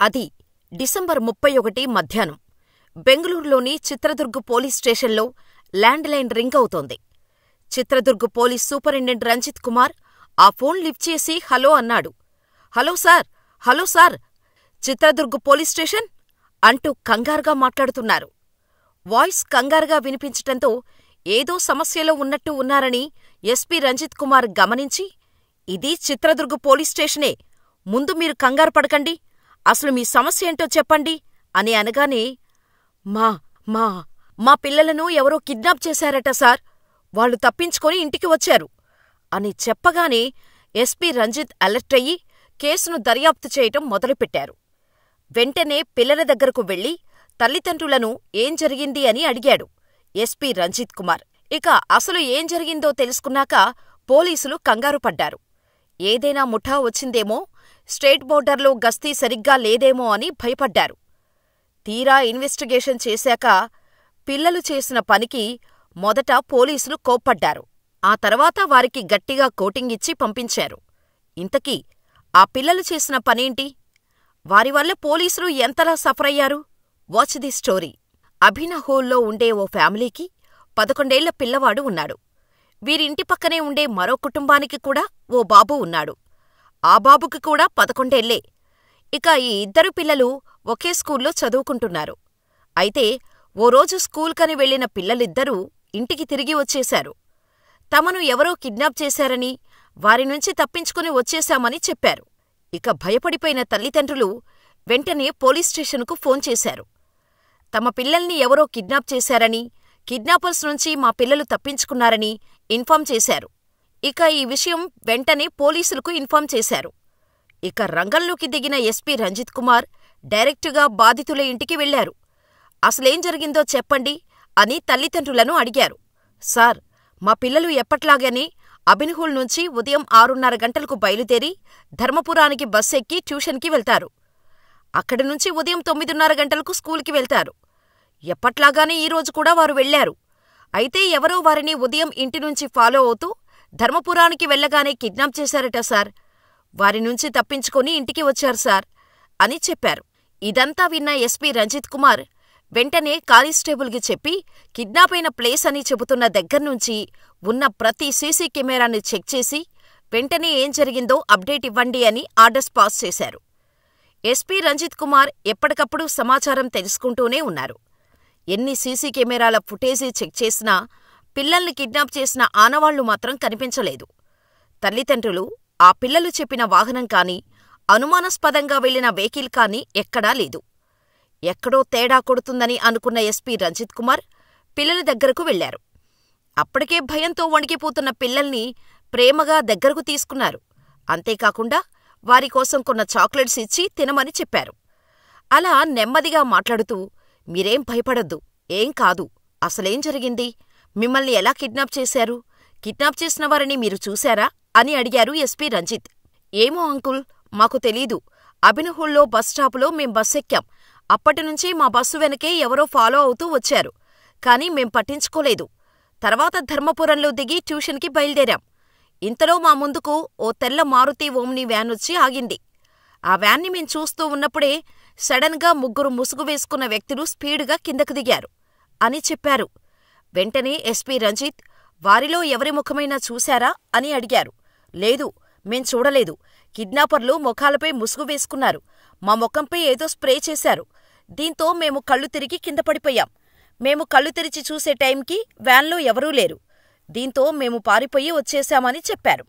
అది డిసెంబర్ 31 మధ్యాహ్నం. బెంగుళూరులోని చిత్రదుర్గ్ పోలీస్ స్టేషన్లో ల్యాండ్ లైన్ రింగ్ అవుతోంది. చిత్రదుర్గ్ పోలీస్ సూపరింటెండెంట్ రంజిత్ కుమార్ ఆ ఫోన్ లిఫ్ట్ చేసి హలో అన్నాడు. Hello sir, hello sir, Chitradurga police station అంటూ కంగారుగా మాట్లాడుతున్నారు. వాయిస్ కంగారుగా వినిపించటంతో ఏదో సమస్యలో ఉన్నట్టు ఉన్నారని ఎస్పీ రంజిత్ కుమార్ గమనించి, ఇది చిత్రదుర్గ్ పోలీస్ స్టేషనే, ముందు మీరు కంగారు పడకండి, అసలు మీ సమస్య ఏంటో చెప్పండి అని అనగానే, మా మా మా పిల్లలను ఎవరో కిడ్నాప్ చేశారట సార్, వాళ్ళు తప్పించుకొని ఇంటికి వచ్చారు అని చెప్పగానే ఎస్పీ రంజిత్ అలర్ట్ అయ్యి కేసును దర్యాప్తు చేయటం మొదలుపెట్టారు. వెంటనే పిల్లల దగ్గరకు వెళ్లి తల్లిదండ్రులను ఏం జరిగింది అని అడిగాడు ఎస్పీ రంజిత్ కుమార్. ఇక అసలు ఏం జరిగిందో తెలుసుకున్నాక పోలీసులు కంగారుపడ్డారు. ఏదైనా ముఠా వచ్చిందేమో, స్టేట్ బోర్డర్లో గస్తీ సరిగ్గా లేదేమో అని భయపడ్డారు. తీరా ఇన్వెస్టిగేషన్ చేశాక పిల్లలు చేసిన పనికి మొదట పోలీసులు కోప్పడ్డారు. ఆ తర్వాత వారికి గట్టిగా కోటింగిచ్చి పంపించారు. ఇంతకీ ఆ పిల్లలు చేసిన పనేంటి? వారి వల్ల పోలీసులు ఎంతలా సఫరయ్యారు? Watch the story. అభినహోల్లో ఉండే ఓ ఫ్యామిలీకి 11 ఏళ్ల పిల్లవాడు ఉన్నాడు. వీరింటి పక్కనే ఉండే మరో కుటుంబానికి కూడా ఓ బాబు ఉన్నాడు. ఆ బాబుకి కూడా 11 ఏళ్లే. ఇక ఈ ఇద్దరు పిల్లలు ఒకే స్కూల్లో చదువుకుంటున్నారు. అయితే ఓ రోజు స్కూల్కని వెళ్లిన పిల్లలిద్దరూ ఇంటికి తిరిగి వచ్చేశారు. తమను ఎవరో కిడ్నాప్ చేశారని, వారి నుంచి తప్పించుకుని వచ్చేశామని చెప్పారు. ఇక భయపడిపోయిన తల్లిదండ్రులు వెంటనే పోలీస్ స్టేషన్కు ఫోన్ చేశారు. తమ పిల్లల్ని ఎవరో కిడ్నాప్ చేశారని, కిడ్నాపర్స్ నుంచి మా పిల్లలు తప్పించుకున్నారని ఇన్ఫార్మ్ చేశారు. ఇక ఈ విషయం వెంటనే పోలీసులకు ఇన్ఫార్మ్ చేశారు. ఇక రంగంలోకి దిగిన ఎస్పీ రంజిత్ కుమార్ డైరెక్టుగా బాధితుల ఇంటికి వెళ్లారు. అసలేం జరిగిందో చెప్పండి అని తల్లిదండ్రులను అడిగారు. సార్, మా పిల్లలు ఎప్పట్లాగానే అభినహోల్ నుంచి ఉదయం 6:30 గంటలకు బయలుదేరి ధర్మపురానికి బస్సెక్కి ట్యూషన్కి వెళ్తారు. అక్కడి నుంచి ఉదయం 9:30 గంటలకు స్కూల్కి వెళ్తారు. ఎప్పట్లాగానే ఈరోజు కూడా వారు వెళ్లారు. అయితే ఎవరో వారిని ఉదయం ఇంటినుంచి ఫాలో అవుతూ ధర్మపురానికి వెళ్లగానే కిడ్నాప్ చేశారట సార్. వారి నుంచి తప్పించుకొని ఇంటికి వచ్చారు సార్ అని చెప్పారు. ఇదంతా విన్న ఎస్పీ రంజిత్ కుమార్ వెంటనే కానిస్టేబుల్కి చెప్పి కిడ్నాప్ అయిన ప్లేస్ అని చెబుతున్న దగ్గర్నుంచి ఉన్న ప్రతి సీసీ కెమెరాని చెక్ చేసి వెంటనే ఏం జరిగిందో అప్డేట్ ఇవ్వండి అని ఆర్డర్స్ పాస్ చేశారు. ఎస్పీ రంజిత్ కుమార్ ఎప్పటికప్పుడు సమాచారం తెలుసుకుంటూనే ఉన్నారు. ఎన్ని సీసీ కెమెరాల ఫుటేజీ చెక్ చేసినా పిల్లల్ని కిడ్నాప్ చేసిన ఆనవాళ్లు మాత్రం కనిపించలేదు. తల్లిదండ్రులు ఆ పిల్లలు చెప్పిన వాహనం కానీ, అనుమానాస్పదంగా వెళ్లిన వెహికల్ కానీ ఎక్కడా లేదు. ఎక్కడో తేడా కొడుతుందని అనుకున్న ఎస్పీ రంజిత్ కుమార్ పిల్లల దగ్గరకు వెళ్లారు. అప్పటికే భయంతో వణికిపోతున్న పిల్లల్ని ప్రేమగా దగ్గరకు తీసుకున్నారు. అంతేకాకుండా వారికోసం కొన్న చాక్లెట్స్ ఇచ్చి తినమని చెప్పారు. అలా నెమ్మదిగా మాట్లాడుతూ, మీరేం భయపడొద్దు, ఏం కాదు, అసలేం జరిగింది, మిమ్మల్ని ఎలా కిడ్నాప్ చేశారు, కిడ్నాప్ చేసిన వారిని మీరు చూశారా అని అడిగారు ఎస్పీ రంజిత్. ఏమో అంకుల్, మాకు తెలీదు. అభినహోల్లో బస్టాపులో మేం బస్సెక్కాం. అప్పటినుంచి మా బస్సు వెనకే ఎవరో ఫాలో అవుతూ వచ్చారు. కానీ మేం పట్టించుకోలేదు. తర్వాత ధర్మపురంలో దిగి ట్యూషన్కి బయలుదేరాం. ఇంతలో మా ముందుకు ఓ తెల్ల మారుతి ఓమ్ని వ్యాన్ వచ్చి ఆగింది. ఆ వ్యాన్ని మేం చూస్తూ ఉన్నప్పుడే సడన్ గా 3 ముసుగు వేసుకున్న వ్యక్తులు స్పీడుగా కిందకు దిగారు అని చెప్పారు. వెంటనే ఎస్పీ రంజిత్, వారిలో ఎవరి ముఖమైనా చూశారా అని అడిగారు. లేదు, మేం చూడలేదు. కిడ్నాపర్లు ముఖాలపై ముసుగు వేసుకున్నారు. మా ముఖంపై ఏదో స్ప్రే చేశారు. దీంతో మేము కళ్ళు తిరిగి కింద పడిపోయాం. మేము కళ్ళు తెరిచి చూసే టైంకి వ్యాన్లో ఎవరూ లేరు. దీంతో మేము పారిపోయి వచ్చేశామని చెప్పారు.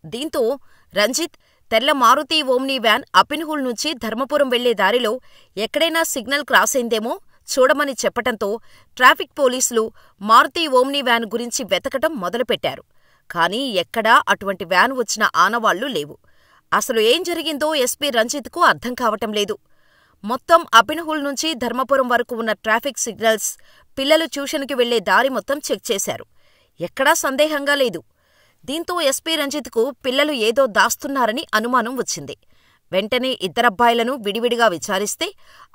దీంతో రంజిత్ తెల్ల మారుతి ఓమ్ని వ్యాన్ అభినహోల్ నుంచి ధర్మపురం వెళ్లే దారిలో ఎక్కడైనా సిగ్నల్ క్రాస్ అయిందేమో చూడమని చెప్పటంతో ట్రాఫిక్ పోలీసులు మారుతి ఓమ్ని వ్యాన్ గురించి వెతకటం మొదలుపెట్టారు. కానీ ఎక్కడా అటువంటి వ్యాన్ వచ్చిన ఆనవాళ్లు లేవు. అసలు ఏం జరిగిందో ఎస్పీ రంజిత్కు అర్థం కావటం లేదు. మొత్తం అభినహోల్ నుంచి ధర్మపురం వరకు ఉన్న ట్రాఫిక్ సిగ్నల్స్, పిల్లలు ట్యూషన్కి వెళ్లే దారి మొత్తం చెక్ చేశారు. ఎక్కడా సందేహంగా లేదు. దీంతో ఎస్పీ రంజిత్కు పిల్లలు ఏదో దాస్తున్నారని అనుమానం వచ్చింది. వెంటనే ఇద్దరబ్బాయిలను విడివిడిగా విచారిస్తే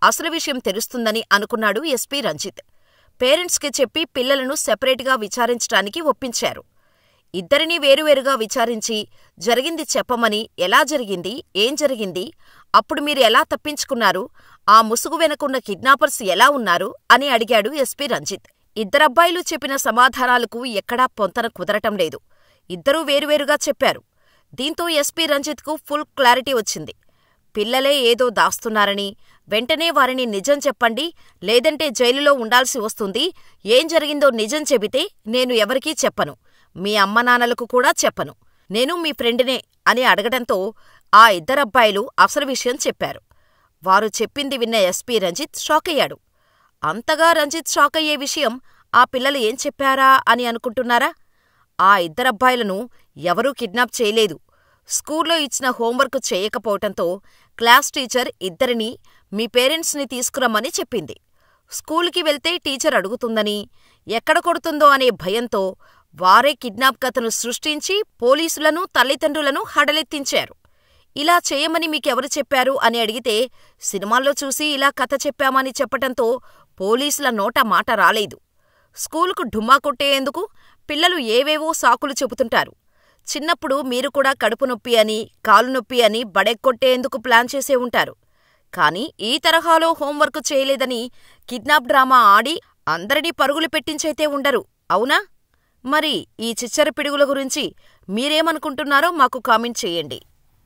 అసలు విషయం తెలుస్తుందని అనుకున్నాడు ఎస్పీ రంజిత్. పేరెంట్స్కి చెప్పి పిల్లలను సెపరేట్గా విచారించటానికి ఒప్పించారు. ఇద్దరినీ వేరువేరుగా విచారించి జరిగింది చెప్పమని, ఎలా జరిగింది, ఏం జరిగింది, అప్పుడు మీరు ఎలా తప్పించుకున్నారు, ఆ ముసుగు వెనకున్న కిడ్నాపర్స్ ఎలా ఉన్నారు అని అడిగాడు ఎస్పీ రంజిత్. ఇద్దరబ్బాయిలు చెప్పిన సమాధానాలకు ఎక్కడా పొంతన కుదరటం లేదు. ఇద్దరూ వేరువేరుగా చెప్పారు. దీంతో ఎస్పీ రంజిత్కు ఫుల్ క్లారిటీ వచ్చింది. పిల్లలే ఏదో దాస్తున్నారని, వెంటనే వారిని నిజం చెప్పండి, లేదంటే జైలులో ఉండాల్సి వస్తుంది, ఏం జరిగిందో నిజం చెబితే నేను ఎవరికీ చెప్పను, మీ అమ్మనాన్నలకు కూడా చెప్పను, నేను మీ ఫ్రెండ్నే అని అడగడంతో ఆ ఇద్దరబ్బాయిలు అసలు విషయం చెప్పారు. వారు చెప్పింది విన్న ఎస్పీ రంజిత్ షాకయ్యాడు. అంతగా రంజిత్ షాకయ్యే విషయం ఆ పిల్లలు ఏం చెప్పారా అని అనుకుంటున్నారా? ఆ ఇద్దరబ్బాయిలను ఎవరూ కిడ్నాప్ చేయలేదు. స్కూల్లో ఇచ్చిన హోంవర్క్ చేయకపోవటంతో క్లాస్ టీచర్ ఇద్దరినీ మీ పేరెంట్స్ని తీసుకురమ్మని చెప్పింది. స్కూలుకి వెళ్తే టీచర్ అడుగుతుందని, ఎక్కడ కొడుతుందో అనే భయంతో వారే కిడ్నాప్ కథను సృష్టించి పోలీసులను, తల్లిదండ్రులను హడలెత్తించారు. ఇలా చేయమని మీకెవరు చెప్పారు అని అడిగితే సినిమాల్లో చూసి ఇలా కథ చెప్పామని చెప్పటంతో పోలీసుల నోట మాట రాలేదు. స్కూలుకు ఢుమ్మా కొట్టేందుకు పిల్లలు ఏవేవో సాకులు చెబుతుంటారు. చిన్నప్పుడు మీరు కూడా కడుపు నొప్పి అని, కాలు నొప్పి అని బడెక్కొట్టేందుకు ప్లాన్ చేసే ఉంటారు. కానీ ఈ తరహాలో హోంవర్క్ చేయలేదని కిడ్నాప్ డ్రామా ఆడి అందరినీ పరుగులు పెట్టించైతే ఉండరు, అవునా? మరి ఈ చిచ్చర పిడుగుల గురించి మీరేమనుకుంటున్నారో మాకు కామెంట్ చేయండి.